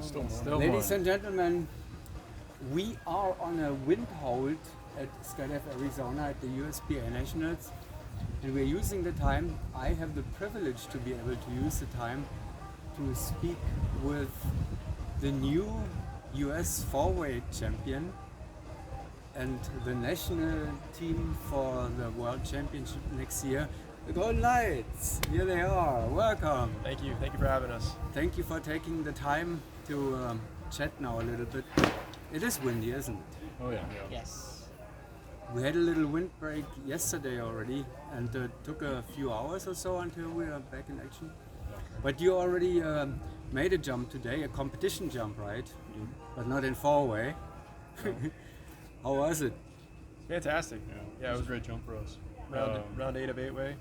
Still Ladies morning. and gentlemen, we are on a wind hold at Skydive Arizona at the USPA Nationals, and we're using the time. I have the privilege to be able to use the time to speak with the new US four-way champion and the national team for the World Championship next year, the Golden Knights. Here they are. Welcome. Thank you for having us. Thank you for taking the time to chat now a little bit. It is windy, isn't it? Oh yeah. Yes. We had a little wind break yesterday already, and it took a few hours or so until we are back in action. But you already made a jump today, a competition jump, right? But not in four-way. How was it? Fantastic. Yeah, it was a great jump for us. Round 8 of 8-way.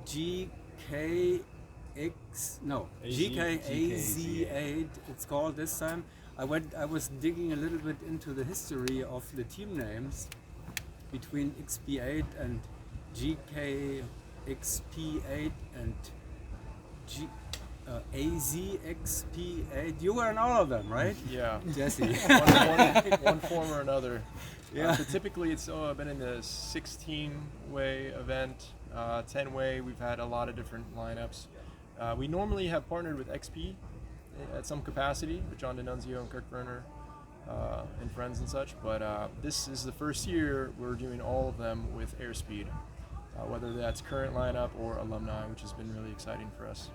GKAZ8, it's called this time. I was digging a little bit into the history of the team names between XP8 and GKXP8 and AZXP8. You were in all of them, right? Yeah. Jesse. one form or another. Yeah. But typically it's been in the 16-way event, 10-way. We've had a lot of different lineups. We normally have partnered with XP at some capacity with John D'Annunzio and Kirk Werner and friends and such. But this is the first year we're doing all of them with Airspeed, whether that's current lineup or alumni, which has been really exciting for us.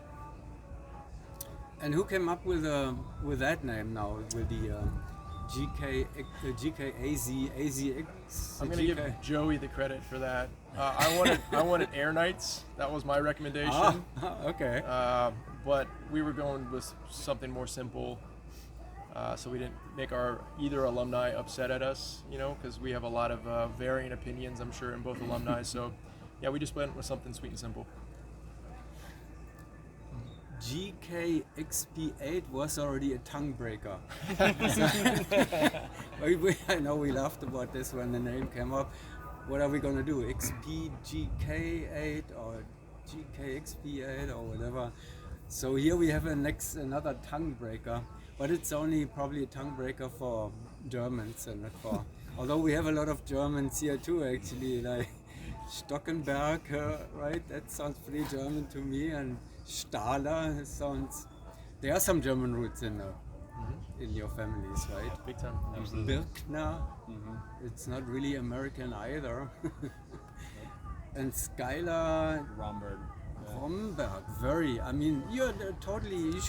And who came up with that name now, with the GKAZX? I'm gonna give Joey the credit for that. I wanted Air Knights. That was my recommendation. Okay. But we were going with something more simple, so we didn't make either alumni upset at us, because we have a lot of varying opinions, I'm sure, in both alumni. So, yeah, we just went with something sweet and simple. GKXP8 was already a tongue breaker. I know we laughed about this when the name came up. What are we going to do? XPGK8 or GKXP8 or whatever? So here we have another tongue breaker, but it's only probably a tongue breaker for Germans and not for. Although we have a lot of Germans here too, actually, like Stockenberg, right? That sounds pretty German to me, and Stahler sounds. There are some German roots in your families, right? Big time. Absolutely. Birkner, it's not really American either. And Skylar Romberg. Romberg, very. I mean, you're totally. You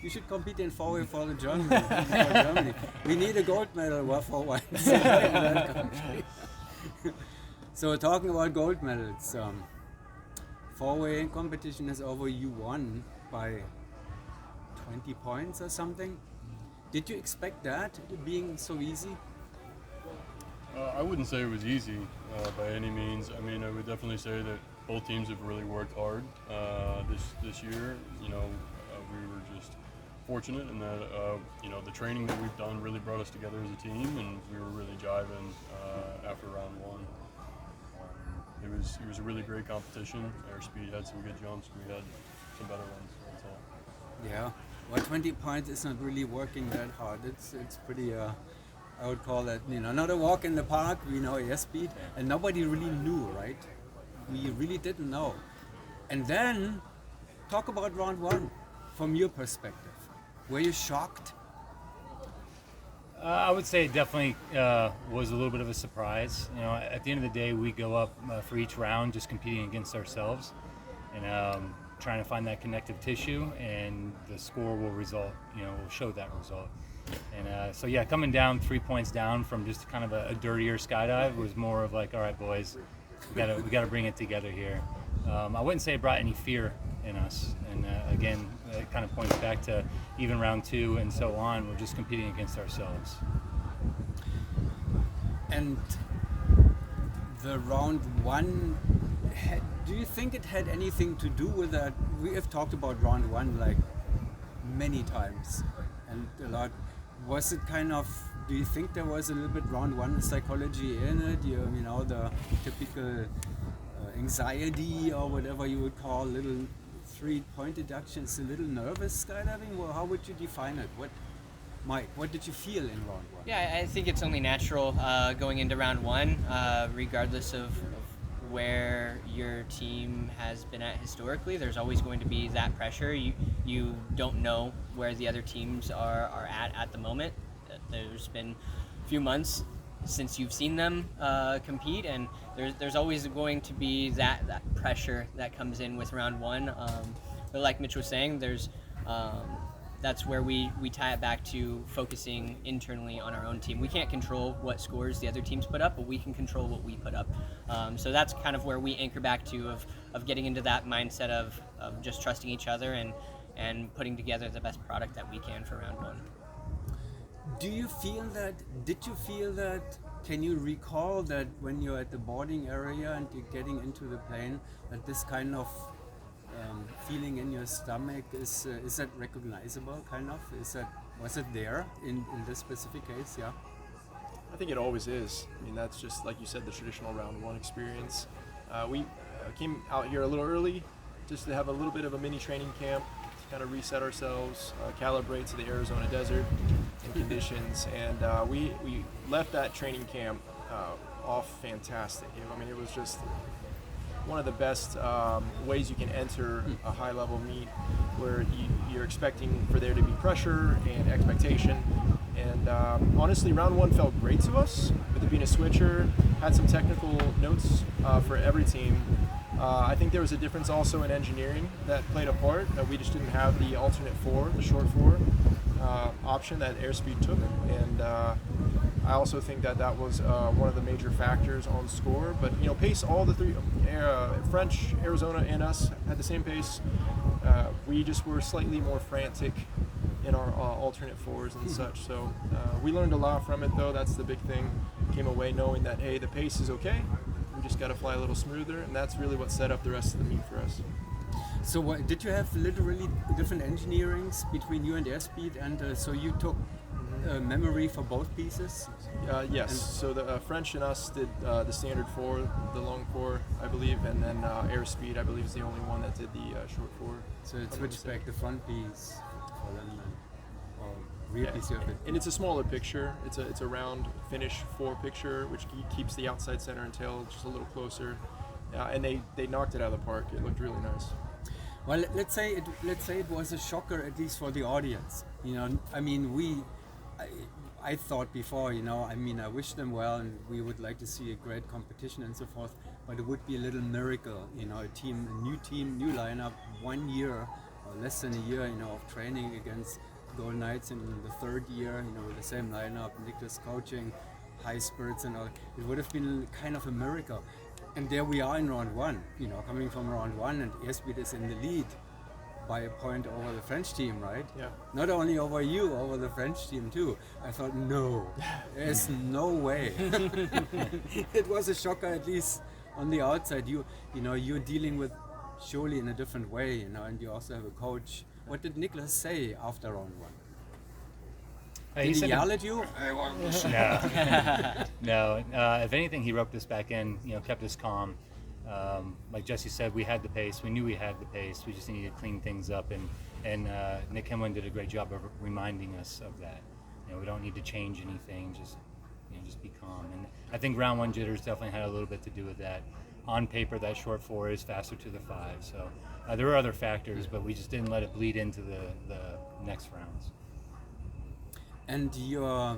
should compete in four-way for the Germany. For Germany. We need a gold medal for once in that country. So talking about gold medals, four-way competition is over. You won by 20 points or something. Did you expect that being so easy? I wouldn't say it was easy by any means. I mean, I would definitely say that both teams have really worked hard this year. We were just fortunate in that the training that we've done really brought us together as a team, and we were really jiving after round one. It was a really great competition. Airspeed had some good jumps. We had some better ones. That's all. Yeah. Well, 20 points is not really working that hard. It's pretty. I would call that not a walk in the park. We know airspeed, and nobody really knew, right? We really didn't know. And then, talk about round one from your perspective. Were you shocked? I would say it definitely was a little bit of a surprise. At the end of the day, we go up for each round just competing against ourselves and trying to find that connective tissue, and the score will show that result. And so yeah, coming down 3 points down from just kind of a dirtier skydive was more of like, all right, boys, we gotta bring it together here. I wouldn't say it brought any fear in us, and again, it kind of points back to even round two and so on. We're just competing against ourselves. And the round one, do you think it had anything to do with that? We have talked about round one like many times and a lot. Was it kind of, do you think there was a little bit round one psychology in it? The typical anxiety or whatever you would call, little 3-point deduction is a little nervous skydiving? Well, how would you define it? Mike, what did you feel in round one? Yeah, I think it's only natural going into round one, regardless of where your team has been at historically. There's always going to be that pressure. You don't know where the other teams are at the moment. There's been a few months since you've seen them compete, and there's always going to be that pressure that comes in with round one. But like Mitch was saying, that's where we tie it back to focusing internally on our own team. We can't control what scores the other teams put up, but we can control what we put up. So that's kind of where we anchor back to of getting into that mindset of just trusting each other and putting together the best product that we can for round one. Did you feel that, can you recall that when you're at the boarding area and you're getting into the plane, that this kind of feeling in your stomach is that recognizable, kind of? Was it there in this specific case? Yeah. I think it always is. I mean, that's just like you said, the traditional round one experience. We came out here a little early just to have a little bit of a mini training camp, to kind of reset ourselves, calibrate to the Arizona desert and conditions, and we left that training camp off fantastic. I mean, it was just one of the best ways you can enter a high-level meet, where you're expecting for there to be pressure and expectation. And honestly, round one felt great to us, with it being a switcher. Had some technical notes for every team. I think there was a difference also in engineering that played a part. That we just didn't have the alternate four, the short four option that Airspeed took, and I also think that was one of the major factors on score. But pace, all the three, French, Arizona, and us had the same pace. We just were slightly more frantic in our alternate fours and such. So we learned a lot from it, though. That's the big thing. Came away knowing that, hey, the pace is okay. We just got to fly a little smoother, and that's really what set up the rest of the meet for us. So did you have literally different engineerings between you and Airspeed, and so you took memory for both pieces? Yes. So the French and us did the standard four, the long four, I believe, and then Airspeed, I believe, is the only one that did the short four. So it switched back the front piece for them, or rear piece of it. And it's a smaller picture. It's a round finish four picture, which keeps the outside center and tail just a little closer. And they knocked it out of the park. It looked really nice. Well, let's say it was a shocker, at least for the audience. I mean, I thought before, I mean, I wish them well, and we would like to see a great competition and so forth. But it would be a little miracle, a new team, new lineup, 1 year or less than a year, of training against Golden Knights in the third year, with the same lineup, Nicholas coaching, high spirits and all. It would have been kind of a miracle. And there we are in round one, coming from round one, and Airspeed is in the lead by a point over the French team, right? Yeah. Not only over you, over the French team too. I thought, no, there's no way. It was a shocker, at least on the outside. You're dealing with surely in a different way, and you also have a coach. What did Nicholas say after round one? Did he yell at you? No. If anything, he roped us back in. Kept us calm. Like Jesse said, we had the pace. We knew we had the pace. We just needed to clean things up, and Nick Hemlin did a great job of reminding us of that. We don't need to change anything. Just be calm. And I think round one jitters definitely had a little bit to do with that. On paper, that short four is faster to the five. So there were other factors, but we just didn't let it bleed into the next rounds. And your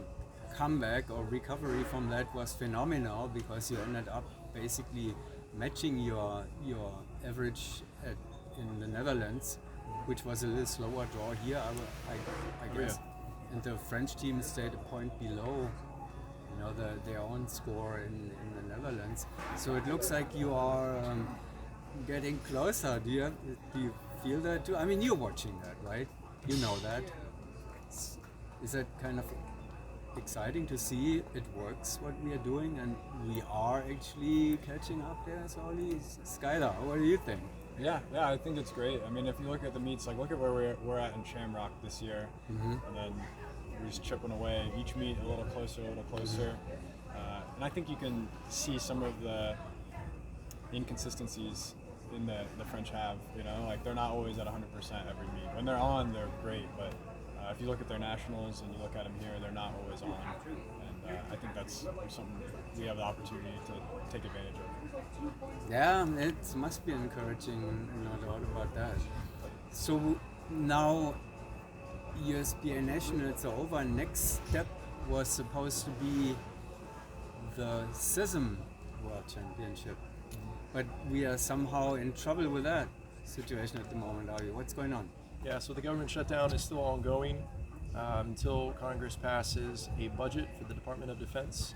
comeback or recovery from that was phenomenal, because you ended up basically matching your average in the Netherlands, which was a little slower draw here, I guess. Yeah. And the French team stayed a point below their own score in the Netherlands. So it looks like you are getting closer. Do you feel that too? I mean, you're watching that, right? You know that. Is that kind of exciting to see it works, what we are doing, and we are actually catching up there, Solly? Skylar, what do you think? Yeah, I think it's great. I mean, if you look at the meets, look at where we're at in Shamrock this year, and then we're just chipping away. Each meet a little closer. And I think you can see some of the inconsistencies in the French have. You know, like they're not always at 100% every meet. When they're on, they're great, but if you look at their nationals and you look at them here, they're not always on. And I think that's something we have the opportunity to take advantage of. Yeah, it must be encouraging, no doubt about that. So now USPA Nationals are over. Next step was supposed to be the SISM World Championship. But we are somehow in trouble with that situation at the moment, are you? What's going on? Yeah, so the government shutdown is still ongoing until Congress passes a budget for the Department of Defense.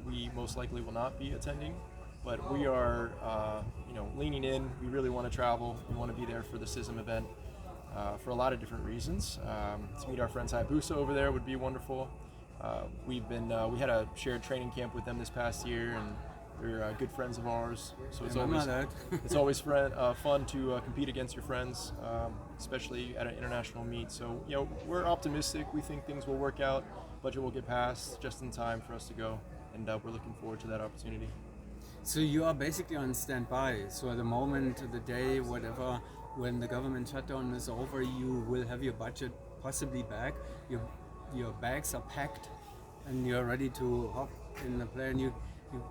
We most likely will not be attending, but we are, leaning in. We really want to travel. We want to be there for the SISM event for a lot of different reasons. To meet our friends Hayabusa over there would be wonderful. We had a shared training camp with them this past year, and they're good friends of ours. So it's always fun to compete against your friends, especially at an international meet. So we're optimistic. We think things will work out. Budget will get passed just in time for us to go, and we're looking forward to that opportunity. So you are basically on standby. So at the moment, the day, whatever, when the government shutdown is over, you will have your budget possibly back. Your bags are packed, and you're ready to hop in the plane. You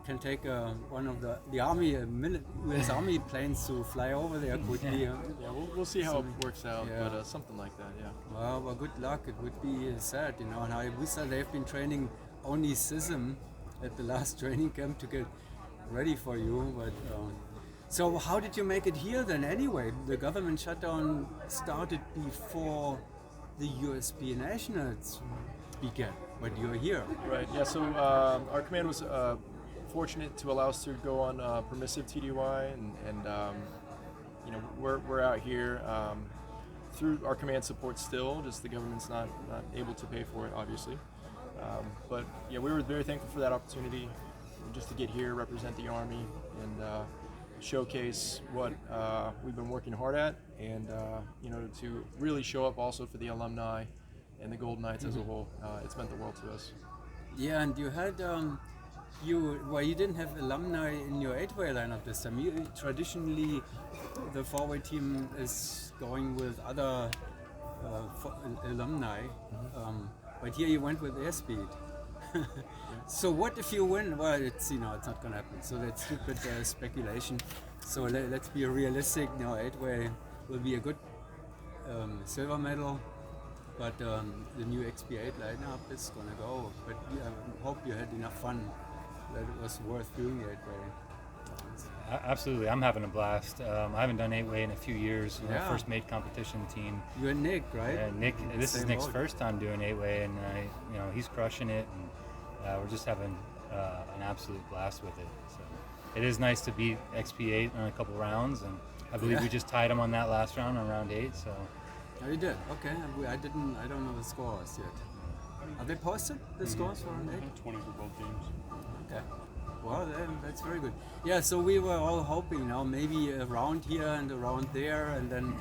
can take one of the army, U.S. Army planes to fly over there quickly. Yeah, we'll see how it works out, but something like that, yeah. Well, good luck. It would be sad, And Hayabusa, they've been training only SISM at the last training camp to get ready for you. But so how did you make it here then anyway? The government shutdown started before the USPA Nationals began, but you're here. Right, yeah, so our command was fortunate to allow us to go on permissive TDY, and we're out here through our command support still, just the government's not able to pay for it, obviously. But we were very thankful for that opportunity just to get here, represent the Army, and showcase what we've been working hard at, and to really show up also for the alumni and the Golden Knights as a whole. It's meant the world to us. Yeah, and you had you didn't have alumni in your 8-way lineup this time. Traditionally, the 4-way team is going with other alumni, but here you went with airspeed. So what if you win? Well, it's not gonna happen. So that's stupid speculation. So let's be realistic. 8-way will be a good silver medal, but the new XP8 lineup is gonna go. But I hope you had enough fun that it was worth doing the 8-way. Absolutely, I'm having a blast. I haven't done 8-way in a few years. When I Yeah. first made competition team. You and Nick, right? Yeah, Nick. This is Same Nick's boat. first time doing 8-way, and he's crushing it, and we're just having an absolute blast with it. So it is nice to beat XP8 in a couple rounds, and I believe we just tied him on that last round on round 8. So Oh, you did? Okay. I don't know the scores yet. Are they posted, the scores for round 8? 20 for both teams. Okay. Well, then that's very good. Yeah, so we were all hoping maybe around here and around there, and then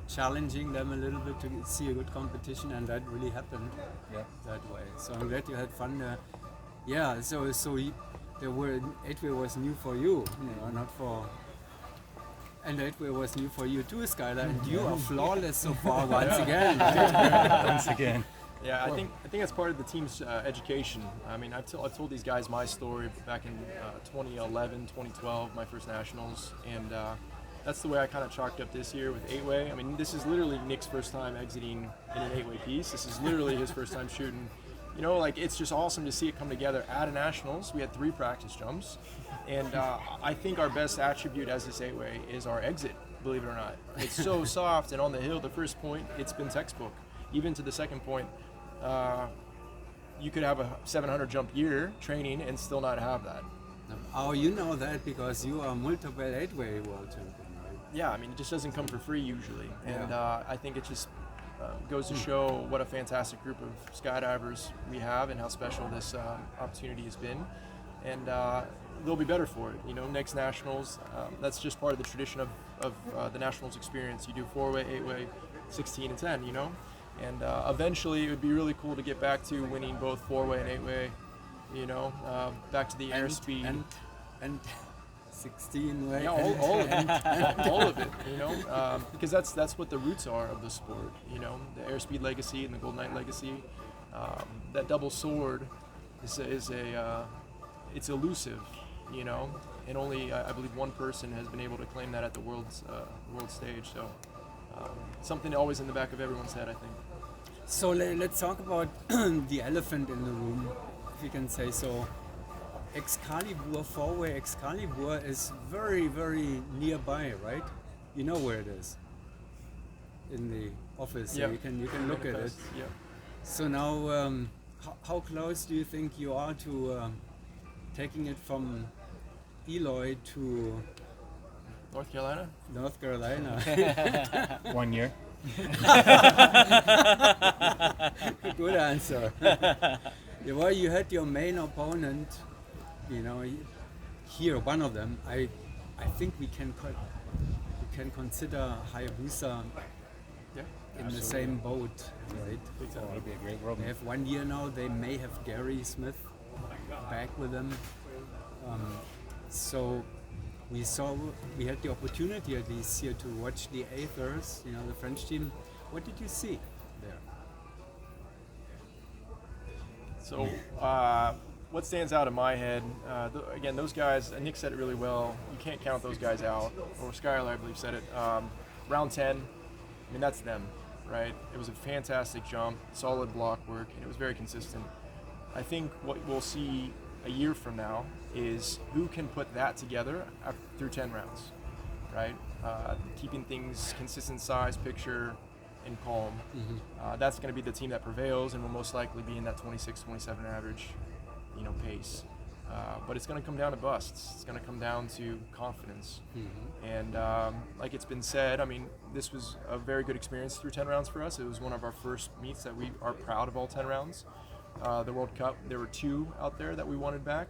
challenging them a little bit to see a good competition, and that really happened that way. So I'm glad you had fun there. Yeah, so there were 8-way was new for you, not for. And 8-way was new for you too, Skylar, and you are flawless so far once again. once again. Yeah, I think that's part of the team's education. I mean, I've told these guys my story back in 2011, 2012, my first nationals, and that's the way I kind of chalked up this year with 8-way. I mean, this is literally Nick's first time exiting in an 8-way piece. This is literally his first time shooting. It's just awesome to see it come together at a nationals. We had 3 practice jumps, and I think our best attribute as this 8-way is our exit. Believe it or not, it's so soft, and on the hill, the first point, it's been textbook. Even to the second point. You could have a 700 jump year training and still not have that. Oh, you know that because you are multiple 8-way world champion, right? Yeah, I mean, it just doesn't come for free usually. And I think it just goes to show what a fantastic group of skydivers we have and how special this opportunity has been. And they'll be better for it. Next nationals, that's just part of the tradition of the nationals experience. You do 4-way, 8-way, 16 and 10, And eventually, it would be really cool to get back to winning both 4-way and 8-way. Back to the airspeed. And 16 way. Yeah, all of it, all of it. You know, because that's what the roots are of the sport. You know, the airspeed legacy and the Golden Knight legacy. That double sword is it's elusive. You know, and only I believe one person has been able to claim that at the world stage. So something always in the back of everyone's head, I think. So let's talk about the elephant in the room, if you can say so. Excalibur, four-way Excalibur is very, very nearby, right? You know where it is? In the office, so Yep. you can look at it. Yeah. So now, how close do you think you are to taking it from Eloy to North Carolina. North Carolina? 1 year. Good answer. Yeah, well, you had your main opponent, you know, here, one of them. I think we can consider Hayabusa Yeah. in the same boat, right? So it'll be a great world. They have 1 year now. They may have Gary Smith back with them. So we had the opportunity at least here to watch the Aethers, you know, the French team. What did you see there? So, what stands out in my head, again, those guys, Nick said it really well, you can't count those guys out, or Skylar, I believe, said it. Round 10, I mean, that's them, right? It was a fantastic jump, solid block work, and it was very consistent. I think what we'll see a year from now is who can put that together through 10 rounds, right? Keeping things consistent size, picture, and calm. That's going to be the team that prevails and will most likely be in that 26, 27 average, you know, pace. But it's going to come down to busts. It's going to come down to confidence. And like it's been said, I mean, this was a very good experience through 10 rounds for us. It was one of our first meets that we are proud of all 10 rounds. The World Cup, there were 2 out there that we wanted back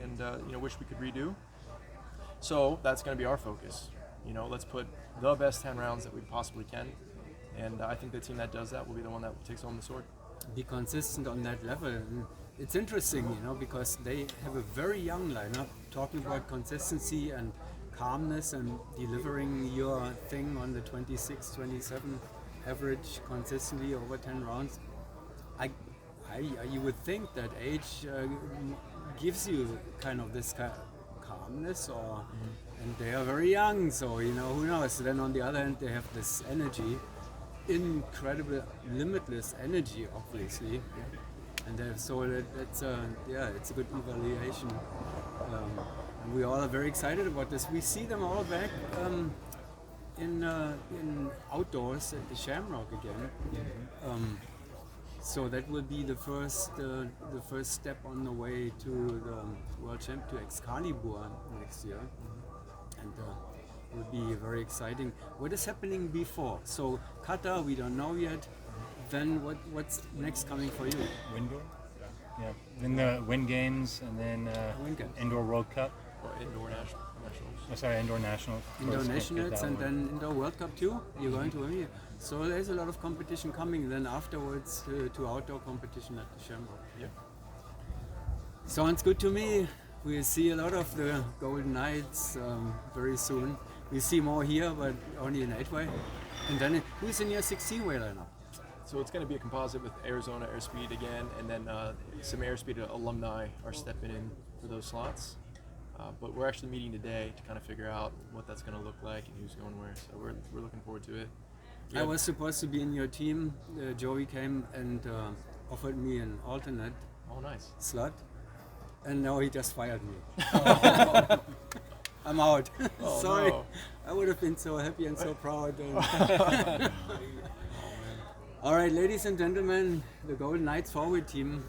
and, you know, wish we could redo. So that's going to be our focus. You know, let's put the best 10 rounds that we possibly can. And I think the team that does that will be the one that takes home the sword. Be consistent on that level. And it's interesting, you know, because they have a very young lineup, talking about consistency and calmness and delivering your thing on the 26, 27 average consistently over 10 rounds. You would think that age gives you kind of this calmness, or and they are very young, so you know, who knows. Then on the other hand, they have this energy, incredible, limitless energy, obviously, and so it's a good evaluation, and we all are very excited about this. We see them all back in outdoors at the Shamrock again. So that will be the first step on the way to the World Champ, to Excalibur next year, and will be very exciting. What is happening before? So Qatar, we don't know yet. Then what's next coming for you? Indoor? Yeah. Then the Wind Games, and then Wind Games. Indoor World Cup. Or indoor nationals. Oh, sorry, Indoor Nationals. Of Indoor course, can't forget Nationals, that and one. then Indoor World Cup too. You're going to Wembley. So there's a lot of competition coming. Then afterwards to outdoor competition at the Shamrock. Yeah. Sounds good to me. We'll see a lot of the Golden Knights very soon. We see more here, but only in 8-way. And then who's in your 16-way lineup? So it's going to be a composite with Arizona Airspeed again, and then some Airspeed alumni are stepping in for those slots. But we're actually meeting today to kind of figure out what that's going to look like and who's going where. So we're looking forward to it. I was supposed to be in your team. Joey came and offered me an alternate Oh, nice. slot, and now he just fired me. I'm out. Oh, Sorry. no. I would have been so happy and so proud. And all right, ladies and gentlemen, the Golden Knights forward team,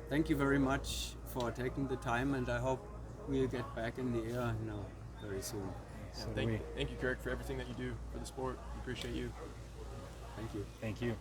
thank you very much for taking the time, and I hope we'll get back in the air, you know, very soon. Thank you, Kirk, for everything that you do for the sport. We appreciate you. Thank you. Thank you.